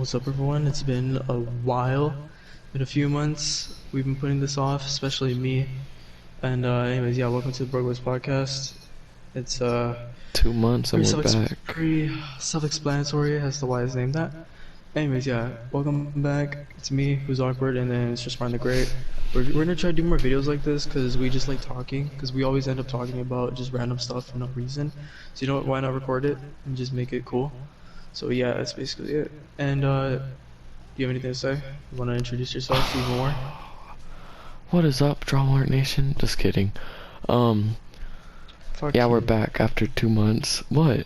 What's up, everyone? It's been a while, been a few months. We've been putting this off, especially me. And anyways, yeah, welcome to the BrokeBoys Podcast. It's 2 months and we're back. pretty self-explanatory as to why it's named that. Anyways, yeah, welcome back. It's me, who's awkward, and then it's just Ryan the Great. We're gonna try to do more videos like this because we just like talking. Because we always end up talking about just random stuff for no reason. So you know what? Why not record it and just make it cool? So yeah, that's basically it. And do you have anything to say? You want to introduce yourself even more? What is up, Drama Art Nation? Just kidding. Fuck Yeah, we're Keem. back after 2 months. What?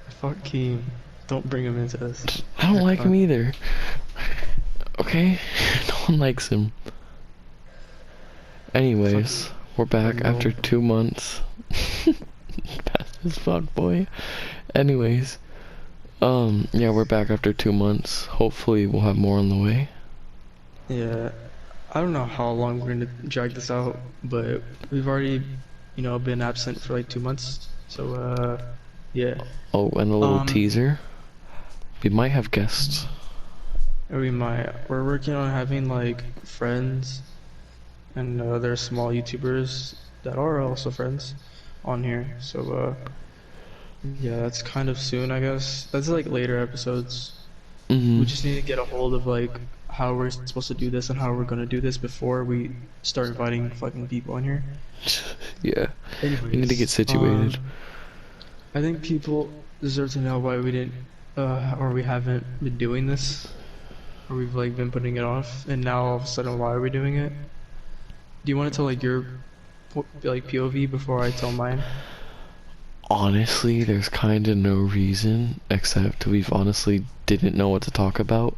Fuck Keem. Don't bring him into this. I don't like him either. Okay? No one likes him. Anyways, we're back after 2 months. Fast as fuck, boy. Anyways, yeah, we're back after 2 months. Hopefully we'll have more on the way. Yeah, I don't know how long we're gonna drag this out, but we've already, been absent for like 2 months. So yeah. Oh, and a little teaser. We might have guests. We're working on having like friends, and there's small YouTubers that are also friends on here. So yeah, that's kind of soon, I guess. That's like later episodes. We just need to get a hold of like how we're supposed to do this and how we're gonna do this before we start inviting fucking people on here. Yeah. Anyways, We need to get situated. I think people deserve to know why we didn't, or we haven't been doing this, or we've like been putting it off, and now all of a sudden why are we doing it? Do you want to tell like your like POV before I tell mine? Honestly, there's kinda no reason, except we've honestly didn't know what to talk about.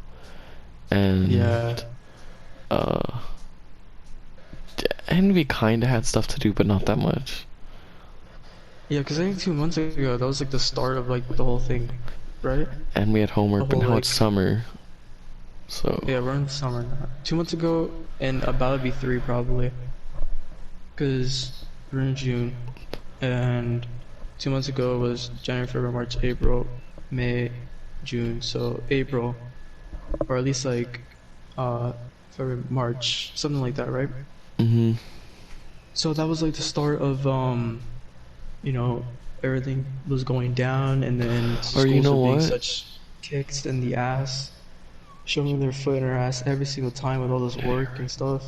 And Yeah. And we kinda had stuff to do, but not that much. Yeah, because I think 2 months ago that was like the start of like the whole thing, right? And we had homework, but whole, now like- it's summer. So Yeah, we're in the summer now. 2 months ago, and about to be 3 probably, because we're in June, and 2 months ago was January, February, March, April, May, June. So April, or at least like February, March, something like that, right? So that was like the start of everything was going down, and then schools you know were being what? such kicks in the ass, showing their foot in our ass every single time with all this work and stuff.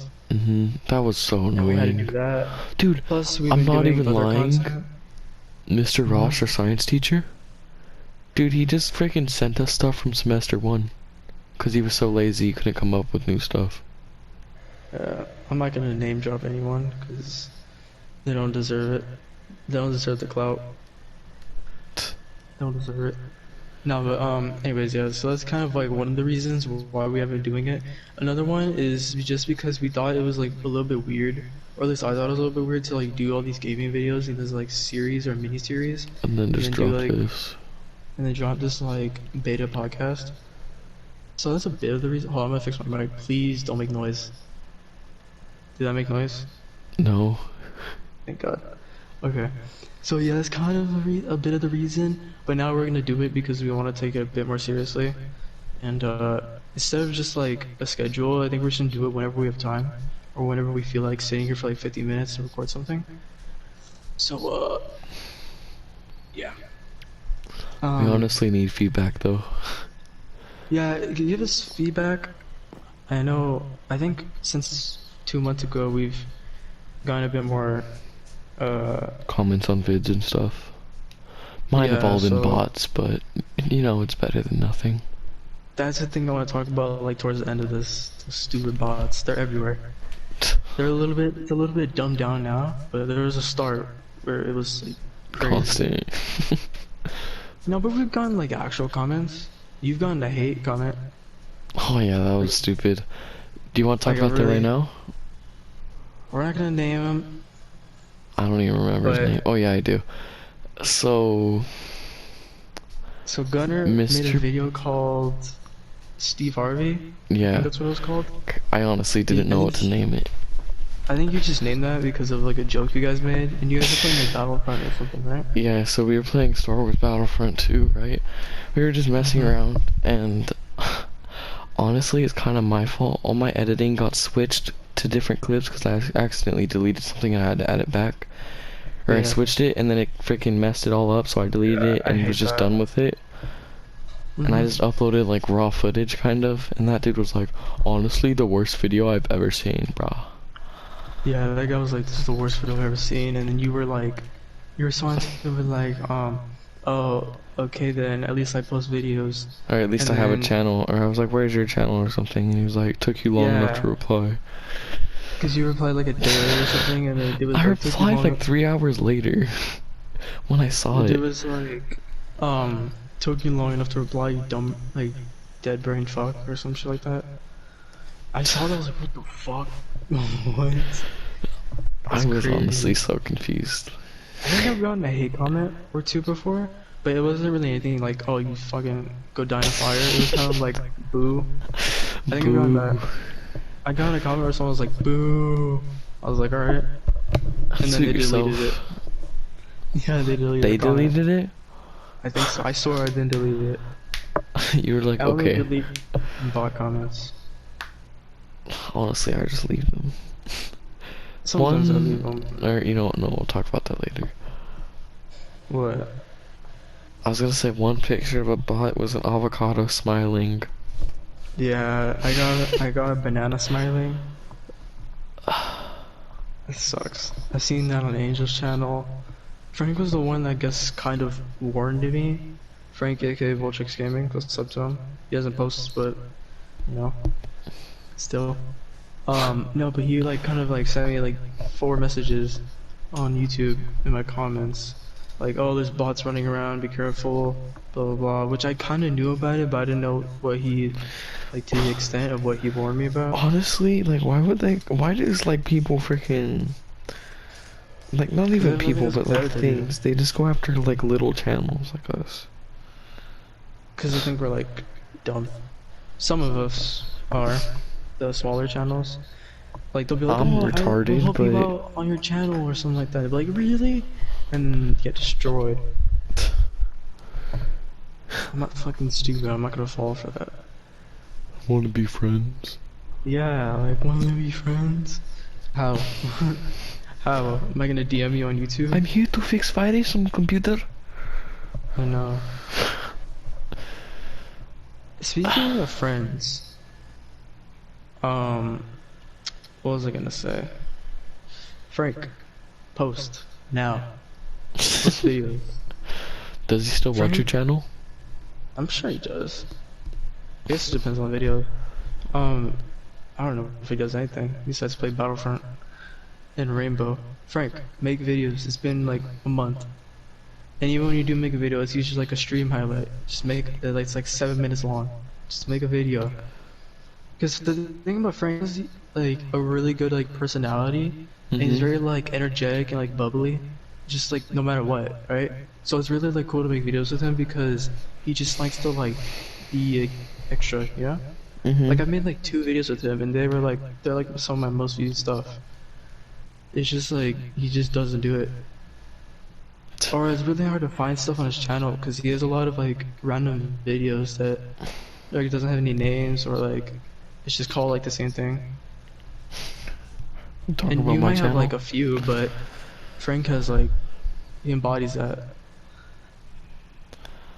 That was so And we had to do annoying. that. Dude, Plus, we've I'm been not doing even other lying. content. Mr. Ross, our science teacher, dude, he just freaking sent us stuff from semester 1. Cause he was so lazy he couldn't come up with new stuff. I'm not gonna name drop anyone because they don't deserve it. They don't deserve the clout. They don't deserve it. No, but anyways, yeah. So that's kind of like one of the reasons why we haven't been doing it. Another one is just because we thought it was like a little bit weird, or at least I thought it was a little bit weird to like do all these gaming videos in this like series or mini series, And then just do, drop like, this. and then drop this like beta podcast. So that's a bit of the reason. Hold on, I'm gonna fix my mic. Please don't make noise. Did that make noise? No. Thank God. Okay. So yeah, that's kind of a bit of the reason. But now we're gonna do it because we want to take it a bit more seriously. And instead of just like a schedule, I think we're just gonna do it whenever we have time, or whenever we feel like sitting here for like 50 minutes to record something. So yeah. We honestly need feedback though. Yeah, give us feedback. I think since 2 months ago we've gotten a bit more Comments on vids and stuff. Mine have Yeah, all been so- bots, but it's better than nothing. that's the thing I want to talk about like towards the end of this. Those stupid bots, they're everywhere. They're a little bit dumbed down now, but there was a start where it was like crazy. Constant. No, but we've gotten like actual comments. You've gotten the hate comment. Oh yeah, that was stupid. Do you want to talk Like a about that really- right now? We're not gonna name him. I don't even remember his But- name. Oh yeah, I do. So So Gunner made Mr. a video called Steve Harvey. I think yeah, that's what it was called. I honestly didn't know what to name it. I think you just named that because of like a joke you guys made, and you guys are playing like Battlefront or something, right? Yeah, so we were playing Star Wars Battlefront 2, right? We were just messing around, and honestly, it's kind of my fault. All my editing got switched to different clips because I accidentally deleted something and I had to add it back. Or I switched it, and then it freaking messed it all up, so I deleted it and was just done with it. And I just uploaded like raw footage, kind of, and that dude was like, honestly, the worst video I've ever seen, brah. Yeah, that guy was like, this is the worst video I've ever seen, and then you were like, you were so with like, oh, okay then, at least I post videos. Or at least I have a channel. Or I was like, where's your channel or something? And he was like, took you long enough to reply. Because you replied like a day or something, and it was I replied like 3 hours later when I saw it. It was like, took you long enough to reply, you dumb, like, dead brain fuck, or some shit like that. I saw that, I was like, what the fuck? What? I was honestly so confused. I think I've gotten a hate comment or two before, but it wasn't really anything like, oh, you fucking go die in a fire. It was kind of like, boo. I think I got that. I got a comment where someone was like, boo. I was like, alright. And then they deleted it. Yeah, they deleted it. They deleted it? I think so. I swore I didn't delete it. You were like, okay. I only delete bot comments. Honestly, I just leave them. Sometimes I leave them. Or, you know what, no, we'll talk about that later. What? I was gonna say one picture of a bot was an avocado smiling. Yeah, I got a banana smiling. It sucks. I've seen that on Angel's channel. Frank was the one that I guess kind of warned me. Frank, aka Voltrix Gaming, what's up to him? He hasn't posted, but you know, still. No, but he like kind of like sent me like 4 messages on YouTube in my comments, like, oh, there's bots running around, be careful, blah blah blah. Which I kind of knew about it, but I didn't know what he, like, to the extent of what he warned me about. Honestly, like, why does like people freaking, like, not even people, but like things, they just go after like little channels like us? Because I think we're like dumb. Some of us are. The smaller channels, like they'll be like, I'm oh, retarded, I'll help you out on your channel or something like that. They'll be like, really? And get destroyed. I'm not fucking stupid. I'm not gonna fall for that. Want to be friends? Yeah, like, want to be friends? How? How? Am I gonna DM you on YouTube? I'm here to fix virus on computer. I know. Speaking of friends. What was I gonna say? Frank, post now. Post videos. Does he still watch your channel? I'm sure he does. I guess it depends on the video. I don't know if he does anything besides play Battlefront and Rainbow. Frank, make videos. It's been like a month. And even when you do make a video, it's usually like a stream highlight. Just make it, like, it's like 7 minutes long. Just make a video. Because the thing about Frank is, like, a really good, like, personality, and he's very, like, energetic and, like, bubbly, just, like, no matter what, right? So it's really, like, cool to make videos with him because he just likes to, like, be extra, yeah? Like, I've made, like, 2 videos with him, and they were, like, they're, like, some of my most viewed stuff. It's just, like, he just doesn't do it. Or it's really hard to find stuff on his channel, because he has a lot of, like, random videos that, like, doesn't have any names, or, like, it's just called like the same thing. And you might have like a few, but Frank has like, he embodies that.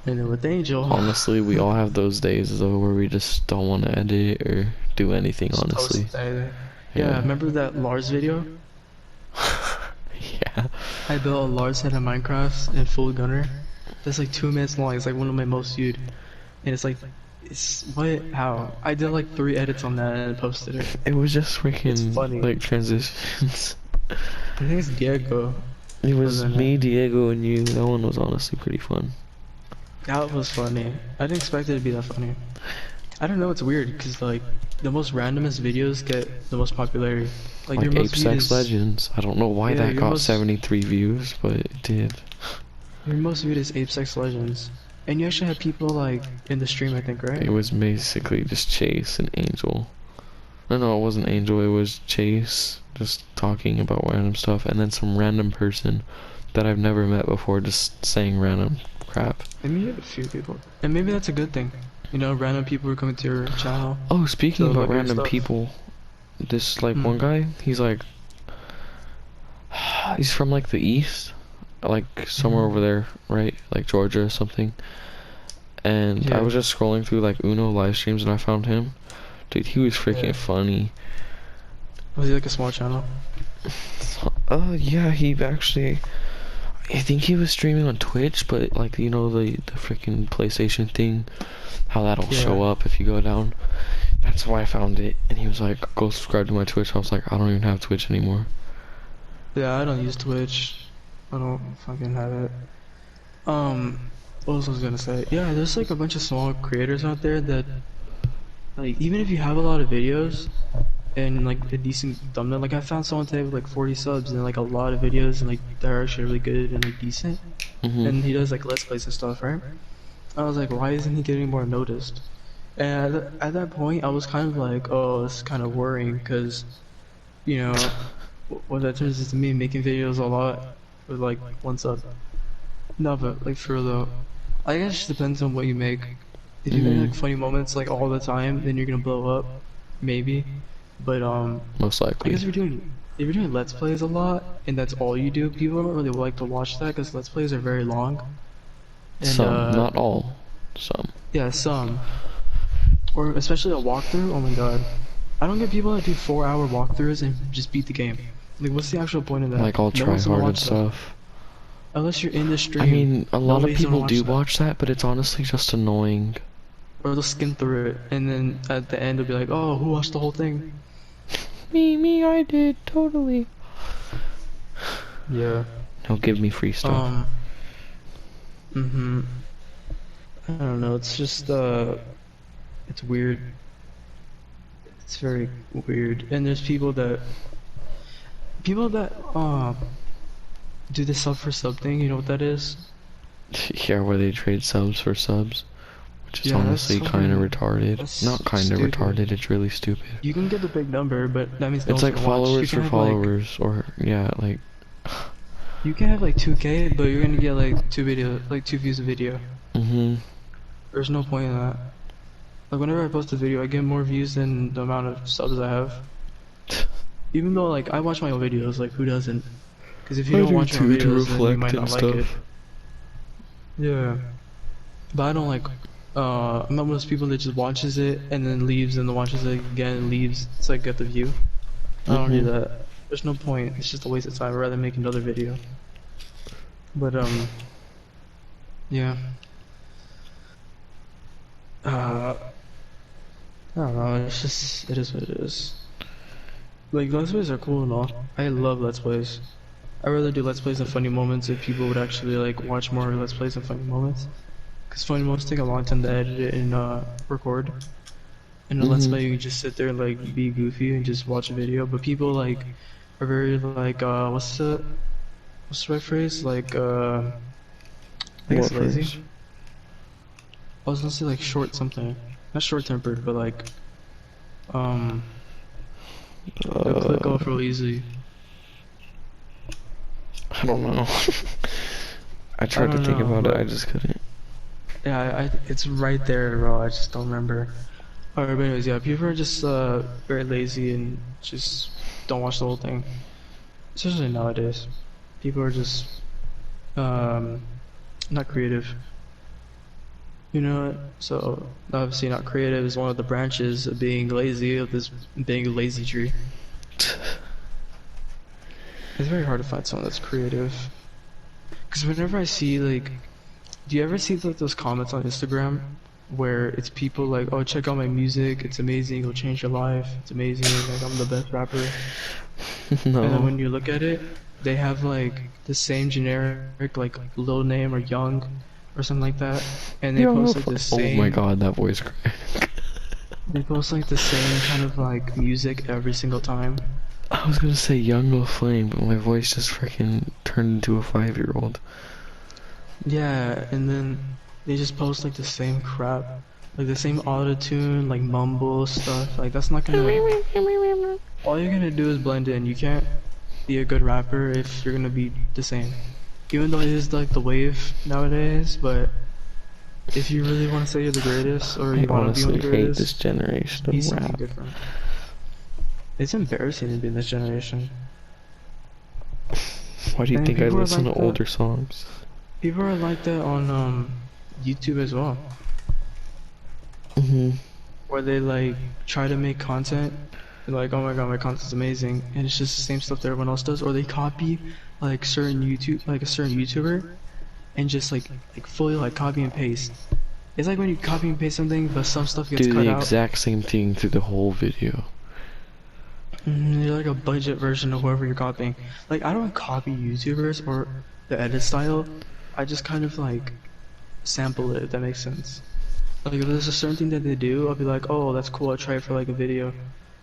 And then with Angel, honestly, we all have those days though where we just don't want to edit or do anything, honestly. Yeah, remember that Lars video? Yeah. I built a Lars head in Minecraft in full gunner. That's like 2 minutes long. It's like one of my most viewed. And it's like, what? How? I did like 3 edits on that and posted it. It was just freaking like transitions. I think it's Diego. It was me, Diego, and you. That one was honestly pretty fun. That was funny. I didn't expect it to be that funny. I don't know, it's weird because like the most randomest videos get the most popularity. Like your most Apex Legends. I don't know why that got 73 views, but it did. Your most viewed is Apex Legends. And you actually had people like in the stream, I think, right? It was basically just Chase and Angel. No, it wasn't Angel, it was Chase, just talking about random stuff, and then some random person that I've never met before just saying random crap. I meet a few people, and maybe that's a good thing. You know, random people are coming to your channel. Oh, speaking about look at random stuff. people, this like one guy, he's like, he's from like the east, like somewhere over there, right? Like Georgia or something. And I Yeah. was just scrolling through like Uno live streams and I found him. Dude, he was freaking Yeah. funny. Was he like a small channel? Yeah, he actually, I think he was streaming on Twitch, but like, you know, the freaking PlayStation thing, how that'll show up if you go down. That's how I found it. And he was like, go subscribe to my Twitch. I was like, I don't even have Twitch anymore. Yeah, I don't use Twitch. I don't fucking have it. What else was I gonna say? Yeah, there's like a bunch of small creators out there that, like, even if you have a lot of videos and like a decent thumbnail, like I found someone today with like 40 subs and like a lot of videos and like they're actually really good and like decent. And he does like let's plays and stuff, right? I was like, why isn't he getting more noticed? And at that point, I was kind of like, oh, it's kind of worrying because, you know, what that turns into me making videos a lot with like one sub. No, but like for real though, I guess it just depends on what you make. If you make like funny moments like all the time, then you're gonna blow up, maybe. But most I likely. guess if you're doing let's plays a lot and that's all you do, people don't really like to watch that because let's plays are very long. And, Some, not all. Some. Yeah, some. Or especially a walkthrough. Oh my god, I don't get people that do 4-hour walkthroughs and just beat the game. Like, what's the actual point of that? Like all No one's gonna try-hard and watch that. stuff. Unless you're in the stream. I mean, a lot of nobody's gonna people watch do that. watch that, but it's honestly just annoying. Or they'll skim through it, and then at the end they'll be like, oh, who watched the whole thing? Me, I did, totally. Yeah. He'll give me free stuff. I don't know, it's just, it's weird. It's very weird. And there's people that, do the sub for sub thing, you know what that is? Yeah, where they trade subs for subs. Which is Yeah, that's honestly fucking- kind of retarded. that's Not kind of stupid. retarded, it's really stupid. You can get the big number, but that means no It's one's like gonna watch. followers You for can have, like- followers, or, yeah, like... You can have like 2K, but you're gonna get like 2 views a video. There's no point in that. Like whenever I post a video, I get more views than the amount of subs I have. Even though like I watch my own videos, like who doesn't? Because if you don't watch your own videos, then you might not like it. Yeah, but I don't like. I'm not one of those people that just watches it and then leaves and then watches it again and leaves. It's like get the view. I don't do that. There's no point. It's just a waste of time. I'd rather make another video. But yeah. I don't know. It's just it is what it is. Like let's plays are cool and all. I love let's plays. I rather do let's plays and funny moments if people would actually like watch more let's plays and funny moments. Cause funny moments take a long time to edit it and record. And a let's play you can just sit there and like be goofy and just watch a video. But people like are very like what's the right phrase? Like I guess lazy. I was gonna say like short something. Not short tempered, but like they'll click off real easy. I don't know. I tried to think about it, I just couldn't. Yeah, it's right there, bro. I just don't remember. Alright, but anyways, yeah, people are just very lazy and just don't watch the whole thing. Especially nowadays, people are just not creative. You know, so obviously not creative is one of the branches of being lazy, of this being a lazy tree. It's very hard to find someone that's creative. Because whenever I see like, do you ever see like those comments on Instagram where it's people like, oh check out my music, it's amazing, it'll change your life, it's amazing, like I'm the best rapper. No. And then when you look at it, they have like the same generic like Lil Name or Young or something like that, and they post like the same. Oh my god, that voice crack. They post like the same kind of like music every single time. I was gonna say Young Will Flame, but my voice just freaking turned into a 5-year-old. Yeah, and then they just post like the same crap, like the same auto-tune, like mumble stuff. Like that's not gonna. all you're gonna do is blend in. You can't be a good rapper if you're gonna be the same. Even though it is like the wave nowadays, but if you really want to say you're the greatest or I you want to be one honestly of the hate this greatest, generation be of something rap. different. It's embarrassing to be in this generation. Why do you And think I people are listen like to that. older songs? People are like that on YouTube as well, Mm-hmm. where they like try to make content. They're like, oh my god, my content's amazing, and it's just the same stuff that everyone else does, or they copy like a certain YouTuber, and just like fully like copy and paste. It's like when you copy and paste something, but some stuff gets Do cut the out. exact same thing through the whole video. You're like a budget version of whoever you're copying. Like, I don't copy YouTubers or the edit style. I just kind of like sample it, if that makes sense. Like, if there's a certain thing that they do, I'll be like, oh, that's cool, I'll try it for like a video.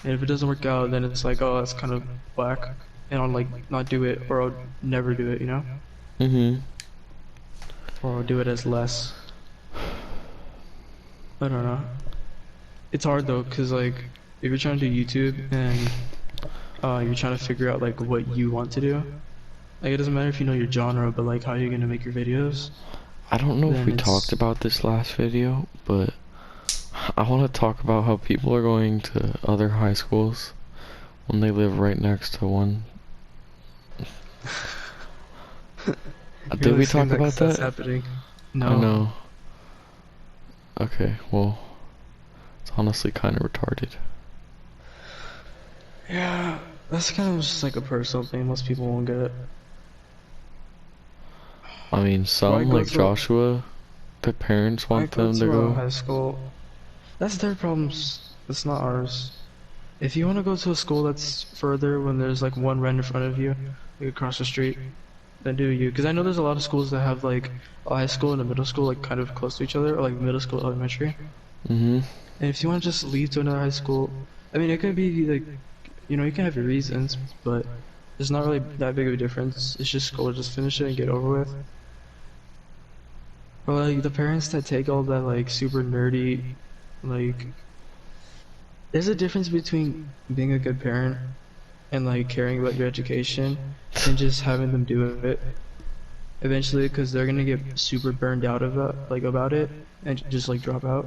And if it doesn't work out, then it's like, oh, that's kind of whack. And I'll like not do it, or I'll never do it, you know? Mm-hmm. Or I'll do it as less. I don't know. It's hard though, cause like, if you're trying to do YouTube and you're trying to figure out like what you want to do, like it doesn't matter if you know your genre, but like how you're gonna make your videos. I don't know if Then we it's talked about this last video, but I want to talk about how people are going to other high schools when they live right next to one. Did we talk about that's that? happening. I No. know. Okay, well, it's honestly kind of retarded. Yeah, that's kind of just like a personal thing. Most people won't get it. I mean, Why some, go like to Joshua, their parents why want go them to to a go. high school? That's their problems. That's not ours. If you want to go to a school that's further when there's like one right in front of you, like across the street, then do you. Because I know there's a lot of schools that have like a high school and a middle school like kind of close to each other, or like middle school, elementary. Mm-hmm. And if you want to just leave to another high school, I mean, it could be like, you know, you can have your reasons, but there's not really that big of a difference. It's just go, just finish it and get over with. But like the parents that take all that like super nerdy, like, there's a difference between being a good parent and like caring about your education and just having them do it eventually, because they're gonna get super burned out of that, like about it, and just like drop out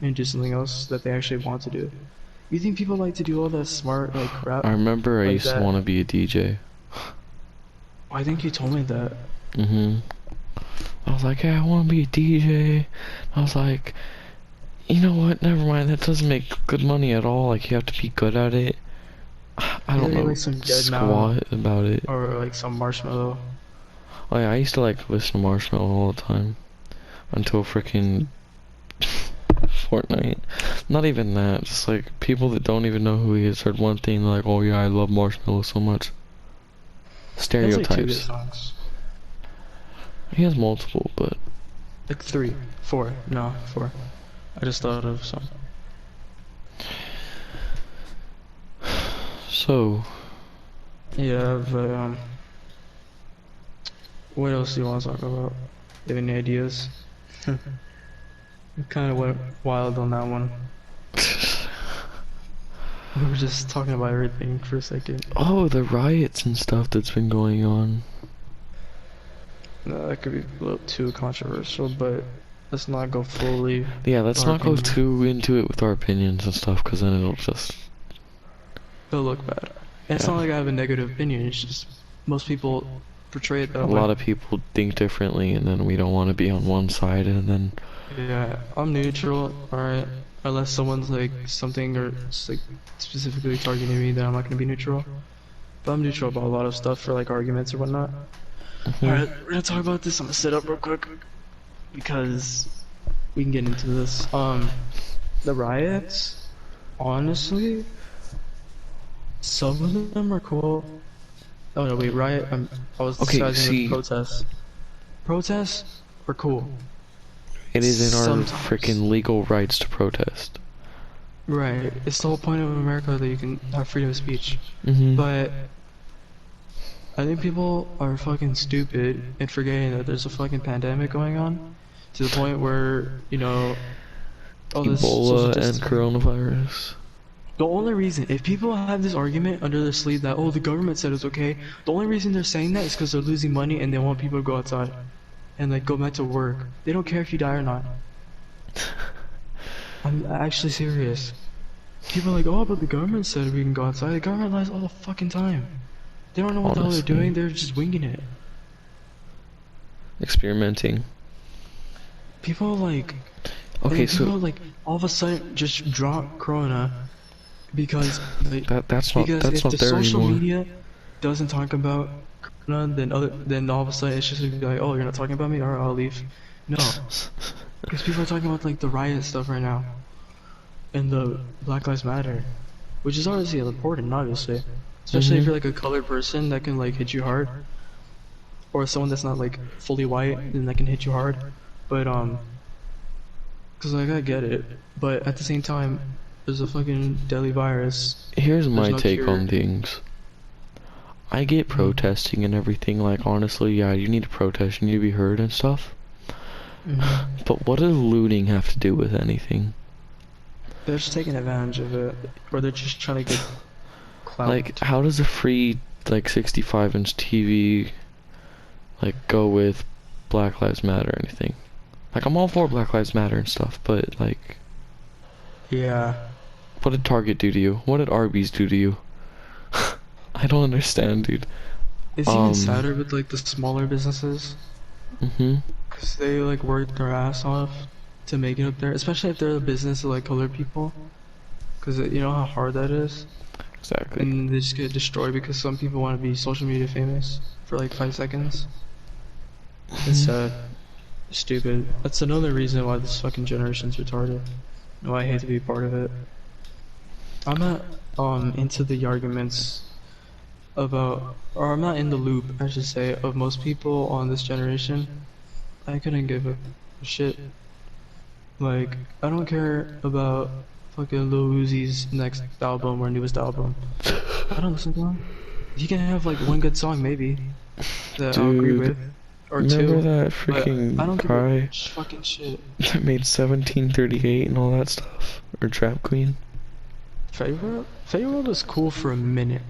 and do something else that they actually want to do. You think people like to do all that smart like crap? I remember I like used to that? want to be a DJ. I think you told me that. Mm-hmm. I was like, yeah, I want to be a DJ. I was like, you know what? Never mind. That doesn't make good money at all. Like, you have to be good at it. I don't know Like some Dead squat about it. or like some marshmallow. Oh yeah, I used to like listen to Marshmello all the time until freaking Fortnite. Not even that. Just like people that don't even know who he is heard one thing, they're like, oh yeah, I love Marshmello so much. That's like 2 good Stereotypes. songs. He has multiple, but Like 3, 4. No, 4. I just thought of some. so Yeah, but what else do you want to talk about? You have any ideas? Kind of went wild on that one. We were just talking about everything for a second. oh, the riots and stuff that's been going on. No, that could be a little too controversial, but let's not go fully. Yeah, let's our not go opinion. too into it with our opinions and stuff, because then it'll just... It'll look bad. And it's Yeah. not like I have a negative opinion, it's just most people portray it that A way. lot of people think differently, and then we don't want to be on one side, and then... Yeah, I'm neutral, alright. Unless someone's like something or like specifically targeting me, then I'm not gonna be neutral. But I'm neutral about a lot of stuff for like arguments or whatnot. Alright, we're gonna talk about this. I'm gonna sit up real quick because we can get into this. The riots, honestly, some of them are cool. Oh no, wait, riot. I was Okay, disguising see- with protests. Protests are cool. It is in our Sometimes. freaking legal rights to protest. Right. It's the whole point of America that you can have freedom of speech. Mm-hmm. But I think people are fucking stupid and forgetting that there's a fucking pandemic going on to the point where, you know, all this social Ebola and distancing- coronavirus. The only reason, if people have this argument under their sleeve that, oh, the government said it's okay, the only reason they're saying that is because they're losing money and they want people to go outside and like go back to work. They don't care if you die or not. I'm actually serious. People are like, oh, but the government said we can go outside. The government lies all the fucking time. They don't know what the hell they're doing. They're just winging it. Experimenting. People like, okay, so people like all of a sudden just drop Corona because that's not if not the there social anymore. media doesn't talk about Corona, then all of a sudden it's just gonna be like, oh, you're not talking about me, alright, I'll leave. No, because people are talking about like the riot stuff right now, and the Black Lives Matter, which is obviously important, obviously, especially if you're like a colored person that can like hit you hard, or someone that's not like fully white then that can hit you hard, but cause like I get it, but at the same time, there's a fucking deadly virus. Here's my no take cure. on things. I get protesting and everything, like honestly, yeah, you need to protest, you need to be heard and stuff. But what does looting have to do with anything? They're just taking advantage of it, or they're just trying to get clout. Like, how does a free, like, 65-inch TV, like, go with Black Lives Matter or anything? Like, I'm all for Black Lives Matter and stuff, but, like... Yeah. What did Target do to you? What did Arby's do to you? I don't understand, dude. It's even sadder with, like, the smaller businesses. Because they, like, work their ass off to make it up there, especially if they're a business of, like, colored people. Because you know how hard that is? Exactly. And they just get destroyed because some people want to be social media famous for, like, 5 seconds. It's sad. Stupid. That's another reason why this fucking generation's retarded. No, I hate to be part of it. I'm not into the arguments about, or I'm not in the loop, I should say, of most people on this generation. I couldn't give a shit. Like, I don't care about fucking Lil Uzi's next album or newest album. I don't listen to him. He can have like one good song maybe that I'll agree with. Or remember two, that freaking I don't cry give a fucking shit. that made 1738 and all that stuff? Or Trap Queen? Fetty Wap was cool for a minute.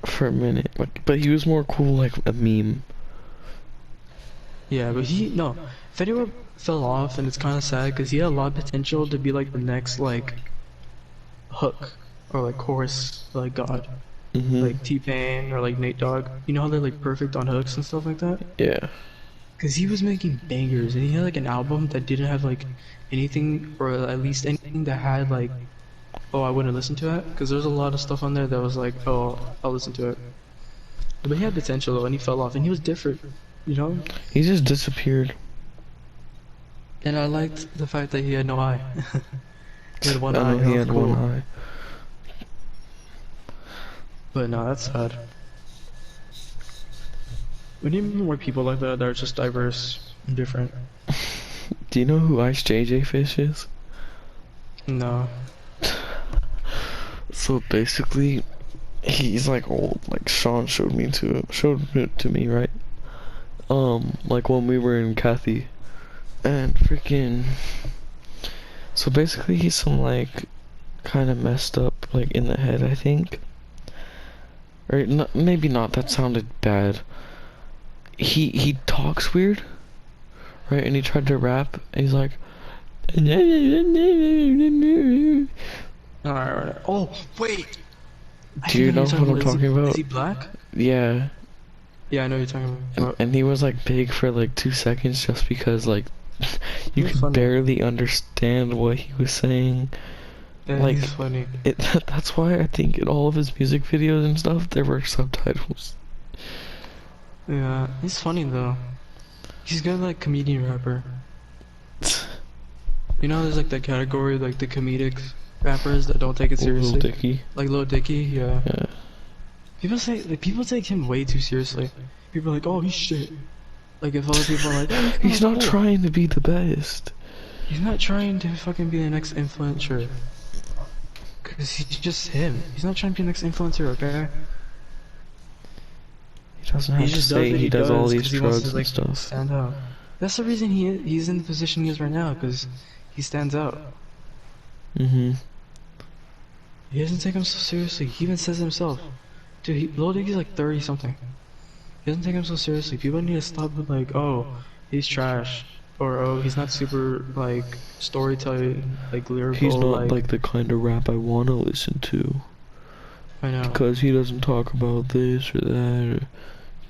For a minute. But he was more cool like a meme. Yeah, but Fetty Wap fell off, and it's kind of sad because he had a lot of potential to be like the next like Hook or like chorus like god, like T-Pain or like Nate Dogg. You know how they're like perfect on hooks and stuff like that? Yeah. Because he was making bangers, and he had like an album that didn't have like anything, or at least anything that had like, oh, I wouldn't listen to it, because there's a lot of stuff on there that was like, oh, I'll listen to it. But he had potential though, and he fell off, and he was different, you know? He just disappeared. And I liked the fact that he had no eye. He had one eye. He had cool. one eye. But no, that's sad. We need more people like that that are just diverse and different. Do you know who Ice JJ Fish is? No. So basically, he's like old. Like Sean showed it to me, right? Like when we were in Kathy, and freaking. So basically, he's some like kind of messed up, like in the head, I think. Or maybe not. That sounded bad. He talks weird, right? And he tried to rap, and he's like. Alright. Oh, wait! Do you know what I'm talking about? Is he black? Yeah. Yeah, I know what you're talking about. And he was like big for like 2 seconds just because like you could barely understand what he was saying. Yeah, like he's funny. That's why I think in all of his music videos and stuff there were subtitles. Yeah, he's funny though. He's good like comedian rapper. You know, there's like that category, like the comedic rappers that don't take it seriously. Lil Dicky. Like Lil Dicky, yeah. People take him way too seriously. People are like, oh, he's shit. Like if other people are like, oh, he's not trying to be the best. He's not trying to fucking be the next influencer. Cause he's just him. He's not trying to be the next influencer, okay? He doesn't have to say he does all these drugs and stuff. Stand out. That's the reason he's in the position he is right now, cause he stands out. He doesn't take him so seriously. He even says himself, dude, Lil Dicky's like 30 something. He doesn't take him so seriously. People need to stop with like, oh, he's trash, or oh, he's not super like storytelling, like lyrical. He's not like the kind of rap I want to listen to. I know. Because he doesn't talk about this or that or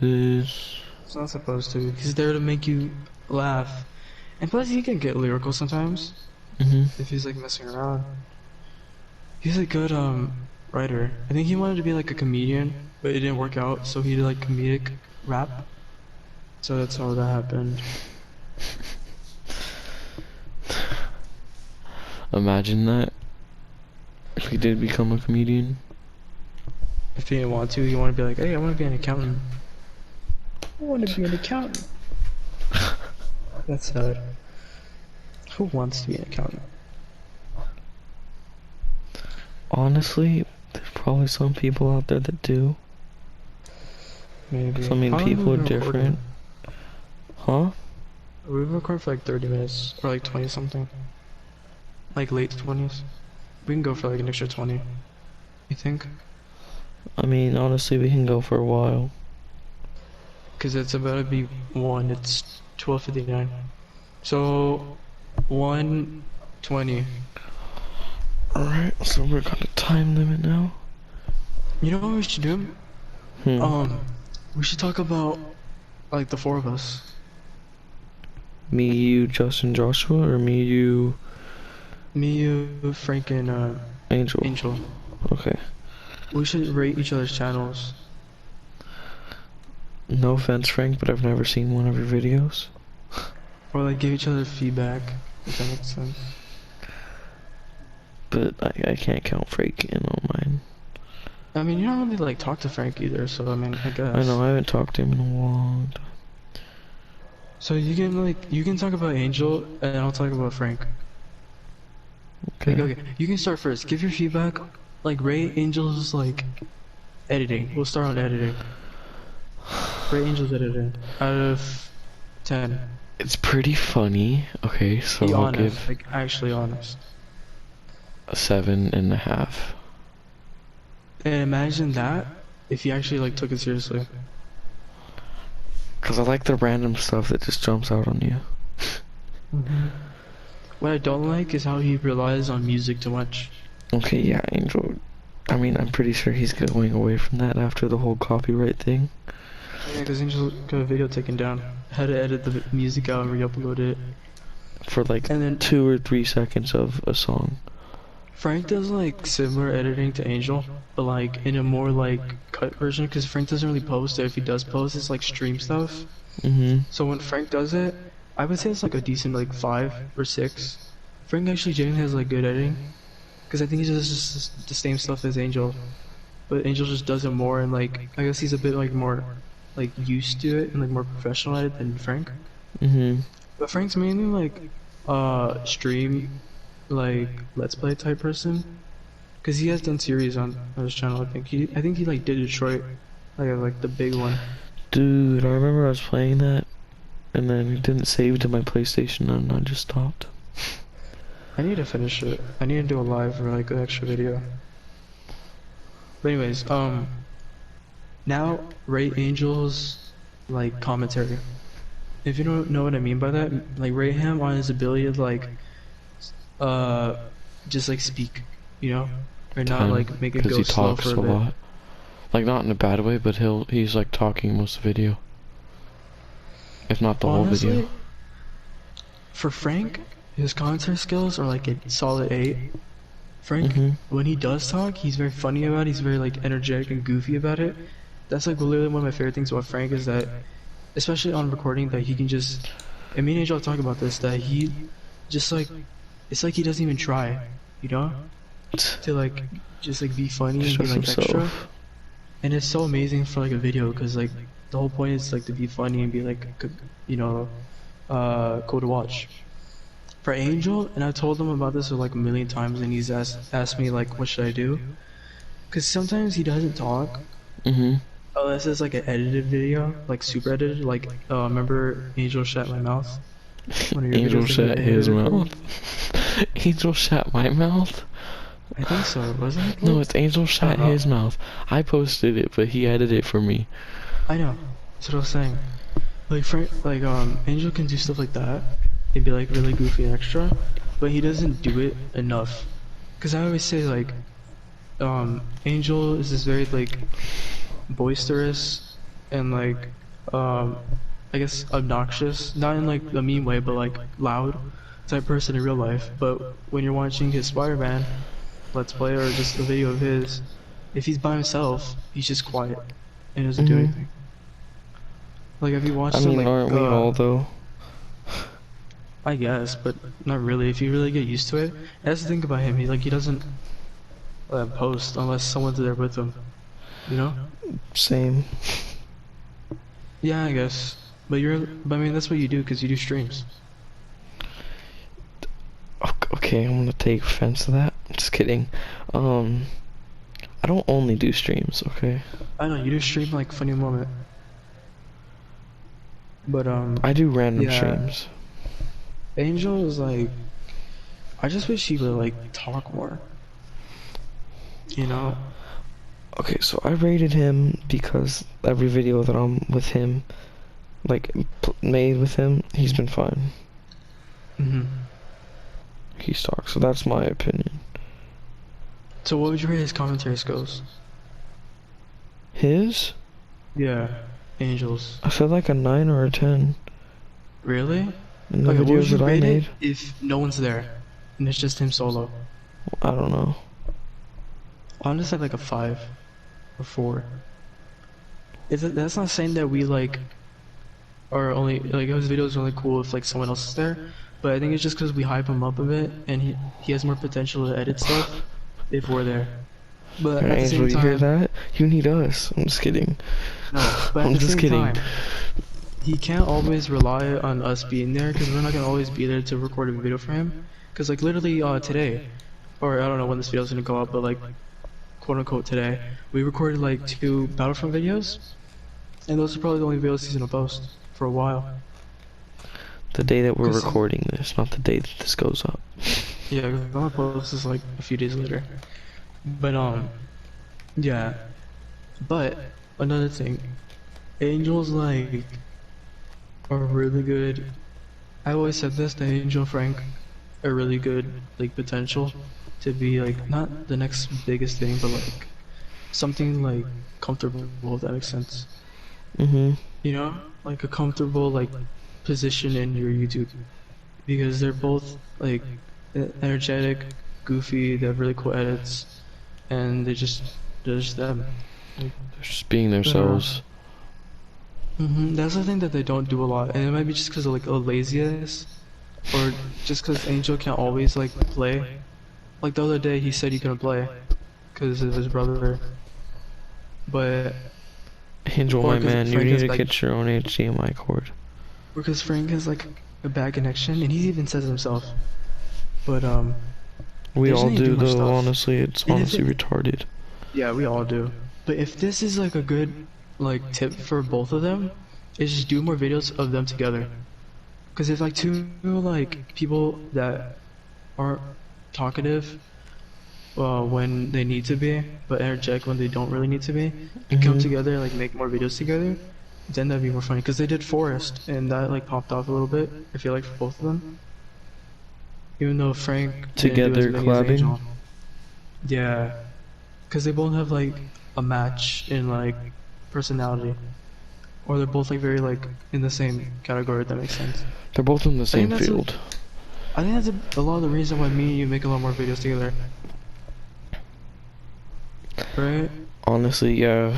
this. He's not supposed to. He's there to make you laugh. And plus, he can get lyrical sometimes. If he's like messing around. He's a good writer. I think he wanted to be like a comedian, but it didn't work out, so he did like comedic rap. So that's how that happened. Imagine that. If he did become a comedian. If he didn't want to, he wanted to be like, hey, I want to be an accountant. I want to be an accountant. That's sad. Who wants to be an accountant? Honestly, there's probably some people out there that do. Maybe. So, I mean, people are different. Huh? We've recorded for like 30 minutes, or like 20 something. Like late 20s. We can go for like an extra 20. You think? I mean, honestly, we can go for a while. Cause it's about to be 1, it's 12:59. So, 1:20. Alright, so we're gonna time limit now. You know what we should do? We should talk about, like, the 4 of us. Me, you, Justin, Joshua, or me, you... Me, you, Frank, and, Angel. Angel. Okay. We should rate each other's channels. No offense, Frank, but I've never seen one of your videos. Or, like, give each other feedback, if that makes sense. But I can't count Frank in on mine. I mean, you don't really, like, talk to Frank either, so, I mean, I guess. I know, I haven't talked to him in a long time. So you can, like, you can talk about Angel, and I'll talk about Frank. Okay. Okay, you can start first. Give your feedback, like, rate Angel's, like, editing. We'll start on editing. Rate Angel's editing. Out of 10. It's pretty funny. Okay, so Be I'll honest, give like, actually honest. a 7.5. And imagine that if you actually, like, took it seriously. Cause I like the random stuff that just jumps out on you. What I don't like is how he relies on music too much. Okay, yeah, Angel. I mean, I'm pretty sure he's going away from that after the whole copyright thing. Yeah, because Angel got a video taken down. Had to edit the music out and re-upload it. For like And then 2 or 3 seconds of a song. Frank does like similar editing to Angel, but like in a more like cut version, because Frank doesn't really post it. If he does post, it's like stream stuff. So when Frank does it, I would say it's like a decent like 5 or 6. Frank actually genuinely has like good editing, because I think he does just the same stuff as Angel, but Angel just does it more, and like I guess he's a bit like more like used to it and like more professional at it than Frank. But Frank's mainly like stream, like let's play type person, because he has done series on his channel. I think he like did Detroit, like the big one. Dude, I remember I was playing that, and then it didn't save to my PlayStation, and I just stopped. I need to finish it. I need to do a live or like an extra video. But anyways, now rate Angel's like commentary. If you don't know what I mean by that, like rate him on his ability to like just like speak, you know, or not like make it go slow for a bit. Lot. Like not in a bad way, but he's like talking most of the video, if not the whole video. For Frank, his commentary skills are like a solid 8. Frank, when he does talk, he's very funny about it. He's very like energetic and goofy about it. That's like literally one of my favorite things about Frank, is that, especially on recording, that he can just, and me and Angel talk about this, that he just like, it's like he doesn't even try, you know, to like just like be funny and be like extra. And it's so amazing for like a video, because like the whole point is like to be funny and be like, you know, cool to watch. For Angel, and I told him about this like a million times, and he's asked me like, what should I do? Because sometimes he doesn't talk. Unless it's like an edited video, like super edited. Like, remember Angel Shat My Mouth? Angel shat his mouth. Angel shat my mouth? I think so, wasn't it? No, it's Angel shot know. his mouth. I posted it, but he edited it for me. I know. That's what I was saying. Like Angel can do stuff like that and be like really goofy and extra, but he doesn't do it enough. Cause I always say like, Angel is this very like boisterous and like, I guess obnoxious, not in like a mean way, but like loud type person in real life. But when you're watching his Spider-Man Let's Play or just a video of his, if he's by himself, he's just quiet and doesn't do anything. Like, have you watched I mean, like, aren't we all though? I guess, but not really. If you really get used to it, that's the thing about him. He doesn't post unless someone's there with him. You know? Same. Yeah, I guess. But I mean, that's what you do because you do streams. Okay, I'm gonna take offense to that. Just kidding. I don't only do streams, okay? I know you do stream like funny moment. But I do random yeah. streams. Angel is like, I just wish he would like talk more. You know? Okay, so I rated him because every video that I'm with him, like made with him, he's been fine. He's talked, so that's my opinion. So what would you rate his commentary skills? His? Yeah, Angel's. I feel like a 9 or a 10. Really? In the Okay, what would videos you that I rate it made. if no one's there and it's just him solo? I don't know. I'll just say like a 5 or 4. That's not saying that we like are only like his videos are only cool if like someone else is there, but I think it's just because we hype him up a bit and he has more potential to edit stuff if we're there. But at the same Angel, you hear time, that? You need us. I'm just kidding. no, but at I'm the just same kidding. time, he can't always rely on us being there because we're not gonna always be there to record a video for him. Because like literally today, or I don't know when this video's gonna go up, but like quote unquote today, we recorded like 2 Battlefront videos, and those are probably the only videos he's gonna post for a while. The day that we're recording this, not the day that this goes up. Yeah, cause I'm gonna post this like a few days later. But yeah. But another thing, Angel's like are really good. I always said this, that Angel and Frank are really good, like potential to be like not the next biggest thing, but like something like comfortable, if that makes sense. You know, like a comfortable like position in your YouTube, because they're both like energetic, goofy, they have really cool edits, and they're just them. Like, They're just being themselves. That's the thing that they don't do a lot, and it might be just because of like a laziness, or just because Angel can't always like play. Like the other day, he said he couldn't play because of his brother. But Angel, my man, you Frank need to like, get your own HDMI cord. Because Frank has like a bad connection, and he even says it himself. But we all do though. Stuff. Honestly, it's honestly retarded. Yeah, we all do. But if this is like a good like tip for both of them, is just do more videos of them together. Because if like 2 like people that aren't talkative when they need to be, but energetic when they don't really need to be, and come together, like make more videos together, then that'd be more funny. Because they did Forest, and that like popped off a little bit, I feel like, for both of them. Even though Frank together collabing. Yeah, because they both have like a match in like personality, or they're both like very like in the same category, if that makes sense. They're both in the same field. I think that's a lot of the reason why me and you make a lot more videos together. Right? Honestly, yeah.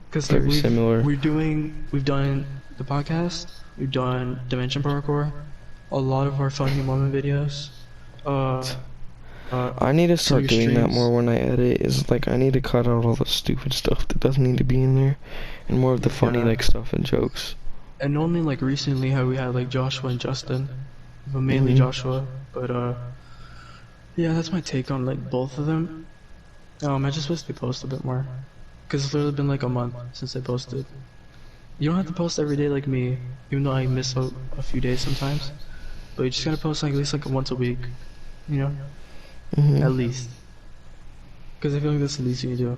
Because like similar. we've done the podcast, we've done Dimension Parkour, a lot of our funny moment videos. I need to start doing that more when I edit. Is like I need to cut out all the stupid stuff that doesn't need to be in there, and more of the funny like stuff and jokes. And only like recently how we had like Joshua and Justin, but mainly Joshua. But yeah, that's my take on like both of them. I just wish they post a bit more, cause it's literally been like a month since they posted. You don't have to post every day like me, even though I miss a few days sometimes. But you just gotta post like at least like once a week, you know? At least. Because I feel like that's the least you can do.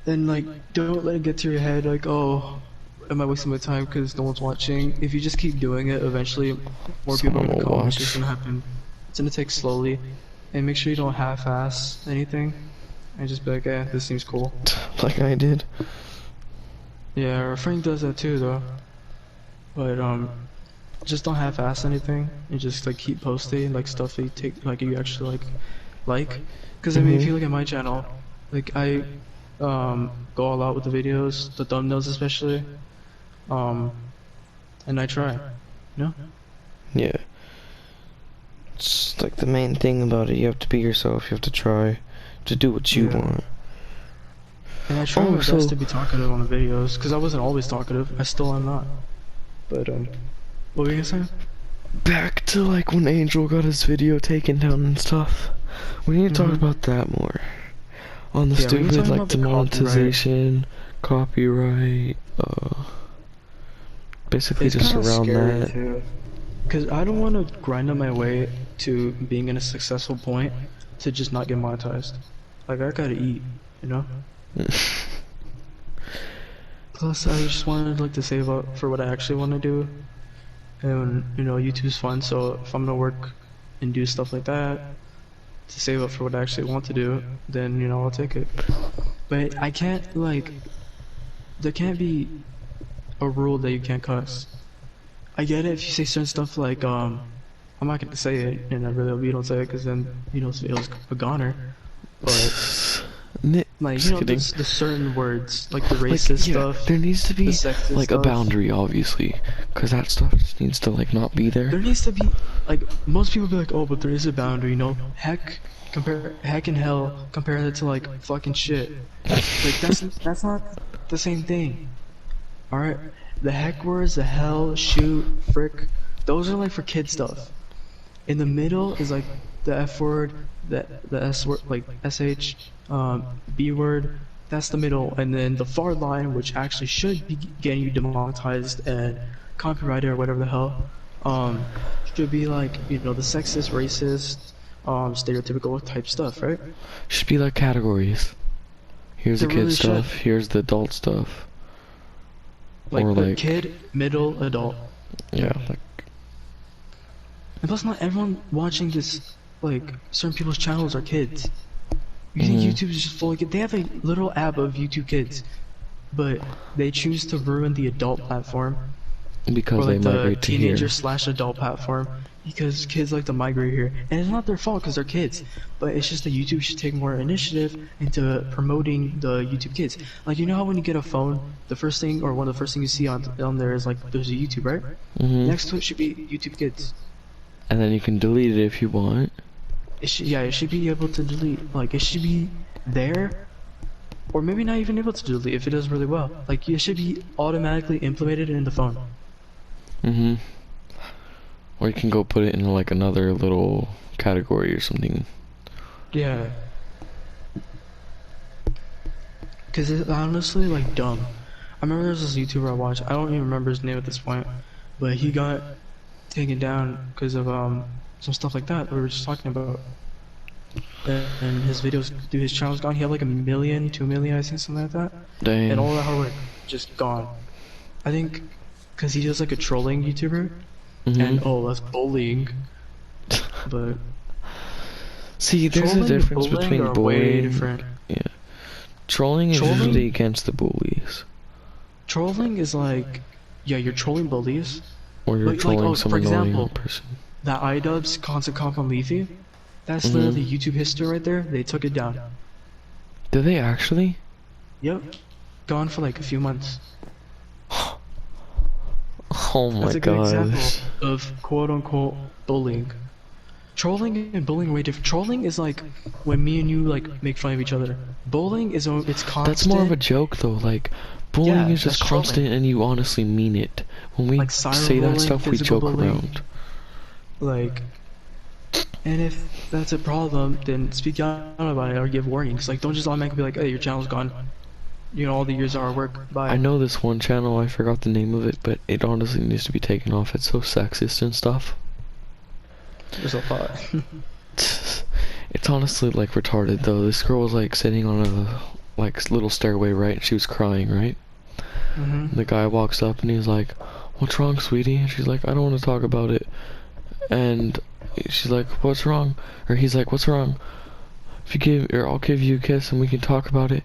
And like, don't let it get to your head like, oh, am I wasting my time because no one's watching? If you just keep doing it, eventually more people are Someone gonna will come. watch. It's just gonna happen. It's gonna take slowly, and make sure you don't half-ass anything, and just be like, eh, this seems cool. Like I did. Yeah, our friend does that too, though. But just don't half-ass anything, and just like keep posting like stuff that you take, like you actually like. Because I mean, if you look at my channel, like I go all out with the videos, the thumbnails especially, and I try, you know? Yeah. It's like the main thing about it. You have to be yourself. You have to try to do what you Yeah. want. And I try Oh, my so- best to be talkative on the videos, because I wasn't always talkative. I still am not. But what were you gonna say? Back to like when Angel got his video taken down and stuff. We need to talk about that more. On the Yeah, we need to stupid talk like about the demonetization, copyright, basically just around that. Because I don't want to grind up my way to being in a successful point to just not get monetized. Like, I gotta eat, you know? Plus, I just wanted like to save up for what I actually want to do. And, you know, YouTube's fun, so if I'm gonna work and do stuff like that to save up for what I actually want to do, then, you know, I'll take it. But I can't, like, there can't be a rule that you can't cuss. I get it if you say certain stuff like, I'm not gonna say it, and I really hope you don't say it, because then, you know, it was a goner. But, like, you know, the certain words, like the racist stuff. There needs to be the sexist like a stuff. boundary, obviously, because that stuff just needs to like not be there. There needs to be, like, most people be like, oh, but there is a boundary, you know? Heck and hell, compare that to, like, fucking shit. Like, that's not the same thing. Alright? The heck words, the hell, shoot, frick, those are, like, for kid stuff. In the middle is, like, the F word, the S word, like, SH, B word, that's the middle. And then the far line, which actually should be getting you demonetized and copyrighted or whatever the hell, should be like, you know, the sexist, racist, stereotypical type stuff, right? Should be like categories. Here's the There kid really stuff. should. Here's the adult stuff. Like, Or put like kid, middle, adult. yeah, like And plus, not everyone watching this, like, certain people's channels are kids. You think YouTube is just full of kids? They have a little app of YouTube Kids, but they choose to ruin the adult platform, because or like they the migrate to here. teenager/adult platform, because kids like to migrate here, and it's not their fault because they're kids. But it's just that YouTube should take more initiative into promoting the YouTube Kids. Like, you know how when you get a phone, the first thing or one of the first things you see on there is like there's a YouTube, right? Next to it should be YouTube Kids. And then you can delete it if you want. It should be able to delete. Like, it should be there, or maybe not even able to delete if it does really well. Like, it should be automatically implemented in the phone. Or you can go put it in like another little category or something. Yeah. Cause it's honestly like dumb. I remember there was this YouTuber I watched. I don't even remember his name at this point, but he got taken down because of some stuff like that we were just talking about. And his videos, dude, his channel's gone. He had like 1 million, 2 million, I think, something like that. Dang. And all that hard work just gone. I think because he does like a trolling YouTuber, and oh, that's bullying. But see, there's a trolling and difference bullying between are bullying. way different. Yeah. Trolling is Trolling- usually against the bullies. Trolling is like, yeah, you're trolling bullies. Or you're Like, trolling oh, some for annoying example, person. that iDubbbz constant comp on Leafy, that's literally YouTube history right there. They took it down. Did they actually? Yep. Gone for like a few months. Oh my That's a good example gosh. of quote unquote bullying. Trolling and bullying are way different. Trolling is like when me and you like make fun of each other. Bullying is it's constant. That's more of a joke though, like bullying Yeah, is just that's trolling. constant and you honestly mean it. When we Like say cyberbullying, that stuff we physical joke bullying. around. Like, and if that's a problem, then speak out about it or give warnings. Like, don't just automatically be like, hey, your channel's gone. You know, all the years of our work. Bye. I know this one channel, I forgot the name of it, but it honestly needs to be taken off. It's so sexist and stuff. There's a lot. It's honestly like retarded though. This girl was like sitting on a like little stairway, right? And she was crying, right? Mm-hmm. The guy walks up and he's like, "What's wrong, sweetie?" And she's like, "I don't want to talk about it." And she's like, "What's wrong?" Or he's like, "What's wrong? If you give, or I'll give you a kiss and we can talk about it."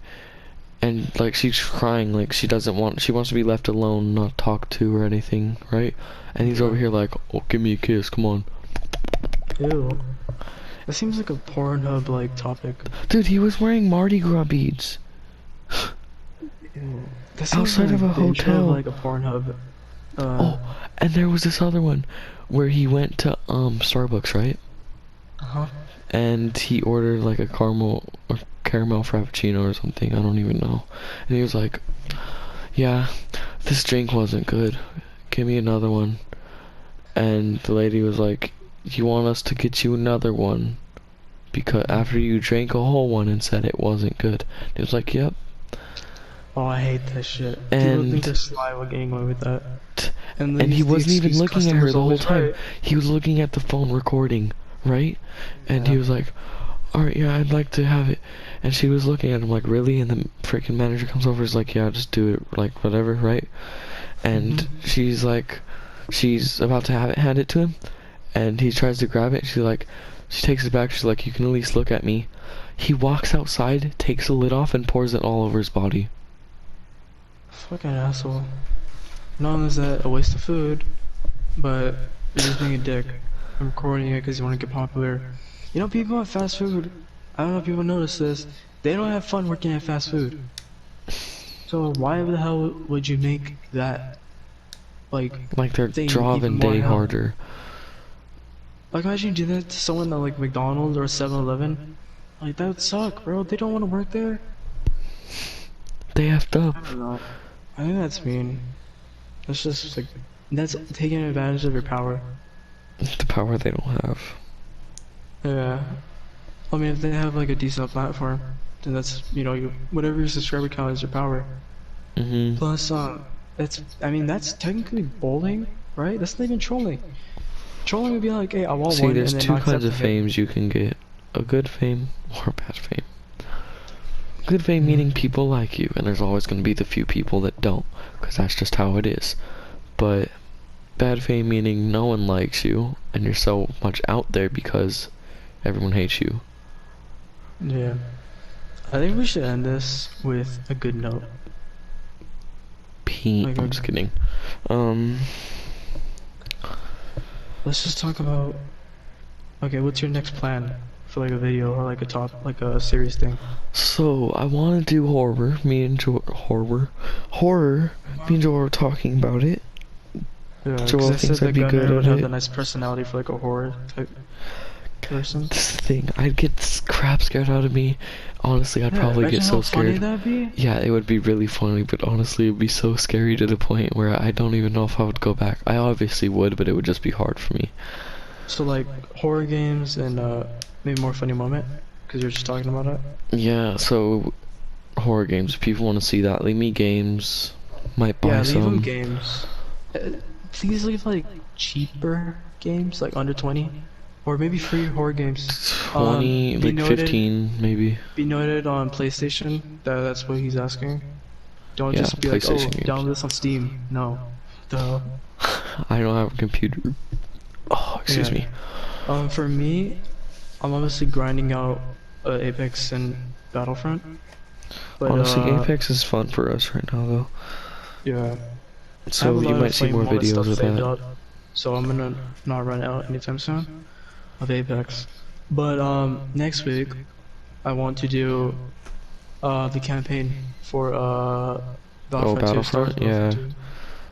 And like she's crying, like she wants to be left alone, not talked to or anything, right? And he's over here like, "Oh, give me a kiss, come on." Ew. That seems like a Pornhub like topic. Dude, he was wearing Mardi Gras beads. Ew. That seems Outside like of a the intro hotel. of, like a Pornhub. Oh, and there was this other one where he went to Starbucks, right? Uh-huh. And he ordered like a caramel frappuccino or something, I don't even know. And he was like, "Yeah, this drink wasn't good. Give me another one." And the lady was like, "You want us to get you another one because after you drank a whole one and said it wasn't good?" And he was like, "Yep." Oh, I hate that shit. And people think they're sly while getting away with that. And he wasn't even looking at her the whole time. Right. He was looking at the phone recording, right? And he was like, "Alright, yeah, I'd like to have it." And she was looking at him like, "Really?" And the freaking manager comes over, is like, "Yeah, just do it, like, whatever," right? And she's like, she's about to hand it to him, and he tries to grab it, she takes it back, she's like, "You can at least look at me." He walks outside, takes the lid off, and pours it all over his body. Fucking asshole. Not only is that a waste of food, but you're just being a dick. I'm recording it because you want to get popular. You know, people at fast food, I don't know if people notice this, they don't have fun working at fast food. So why the hell would you make that, like their thing job even and more day hell? harder. Like, imagine you do that to someone at like McDonald's or 7-Eleven. Like, that would suck, bro. They don't want to work there. They effed up. I don't know. I think that's mean. That's just like, that's taking advantage of your power. The power they don't have. Yeah. I mean, if they have like a decent platform, then that's, you know, whatever your subscriber count is your power. Plus, that's technically bullying, right? That's not even trolling. Trolling would be like, "Hey, I want See, one," there's and then two not kinds of accepting it. fames you can get. A good fame or a bad fame. Good fame meaning people like you, and there's always going to be the few people that don't, because that's just how it is. But bad fame meaning no one likes you, and you're so much out there because everyone hates you. Yeah. I think we should end this with a good note. I'm just kidding. Let's just talk about, okay, what's your next plan for like a video or like a serious thing? So, I want to do horror. Me and Joel were talking about it. Yeah, Joel 'cause I thinks said I'd be that good Gunnar would at have it. the nice personality for like a horror type person. This thing, I'd get this crap scared out of me. Honestly, I'd probably get so scared. Imagine how funny that'd be. Yeah, it would be really funny, but honestly, it'd be so scary to the point where I don't even know if I would go back. I obviously would, but it would just be hard for me. So like horror games and maybe more funny moment, because you're just talking about it. Yeah, so horror games. If people want to see that, leave me games. Might buy Yeah, some. leave them games. Please leave like cheaper games, like under 20, or maybe free horror games. 20, be like noted, 15, maybe. Be noted on PlayStation. That's what he's asking. Don't Yeah, just be like, "Oh, PlayStation games. download this on Steam." No. Duh. I don't have a computer. Oh, excuse me. For me, I'm obviously grinding out Apex and Battlefront. But, Honestly, Apex is fun for us right now, though. Yeah. So you might see more videos of that. Up, so I'm gonna not run out anytime soon of Apex. But next week I want to do the campaign for Battlefront? Yeah. 2.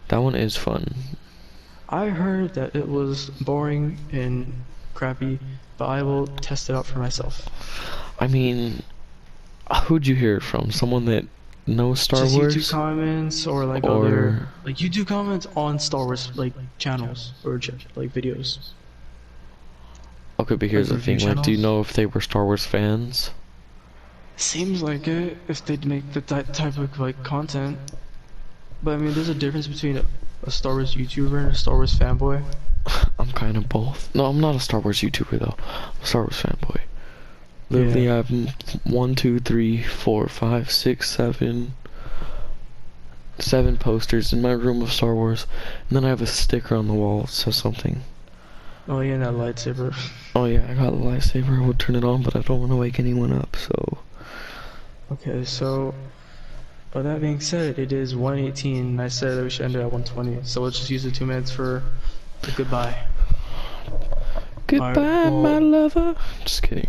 That one is fun. I heard that it was boring and crappy, but I will test it out for myself. I mean, who'd you hear it from? Someone that knows Star Just Wars? YouTube comments or like other like YouTube comments on Star Wars like channels or like videos. Okay, but here's the review thing, like, do you channels? know if they were Star Wars fans? Seems like it if they'd make the type of like content. But I mean, there's a difference between a Star Wars YouTuber and a Star Wars fanboy. I'm kind of both. No, I'm not a Star Wars YouTuber, though. I'm a Star Wars fanboy. Literally, Yeah. I have 1, 2, 3, 4, 5, 6, 7 posters in my room of Star Wars, and then I have a sticker on the wall that says something. Oh yeah, that lightsaber. Oh yeah, I got a lightsaber. I would turn it on, but I don't want to wake anyone up, so. Okay, so by that being said, it is 1:18. I said that we should end it at 1:20, so let's just use the 2 minutes for a goodbye. Goodbye, my lover. Just kidding.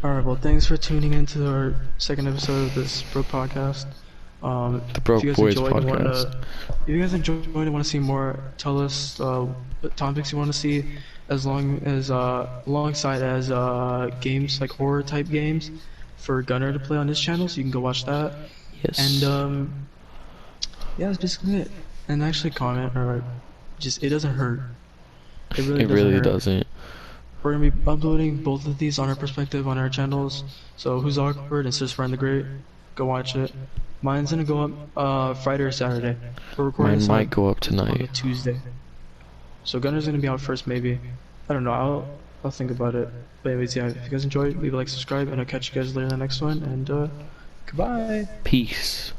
Alright, well, thanks for tuning into our second episode of this Broke Podcast. The Broke Boys Podcast. Podcast. If you guys enjoyed and want to see more, tell us what topics you want to see, as long as alongside as games like horror type games for Gunner to play on his channel, so you can go watch that. Yes. And yeah, that's basically it. And actually comment, or just it doesn't hurt. It really doesn't. We're gonna be uploading both of these on our perspective on our channels. So Who's Awkward and Sis Friend the Great, go watch it. Mine's gonna go up Friday or Saturday. We're recording Mine this might go up on a tonight. Tuesday. So Gunner's gonna be out first, maybe. I don't know. I'll think about it. But anyways, yeah. If you guys enjoyed, leave a like, subscribe, and I'll catch you guys later in the next one. And goodbye. Peace.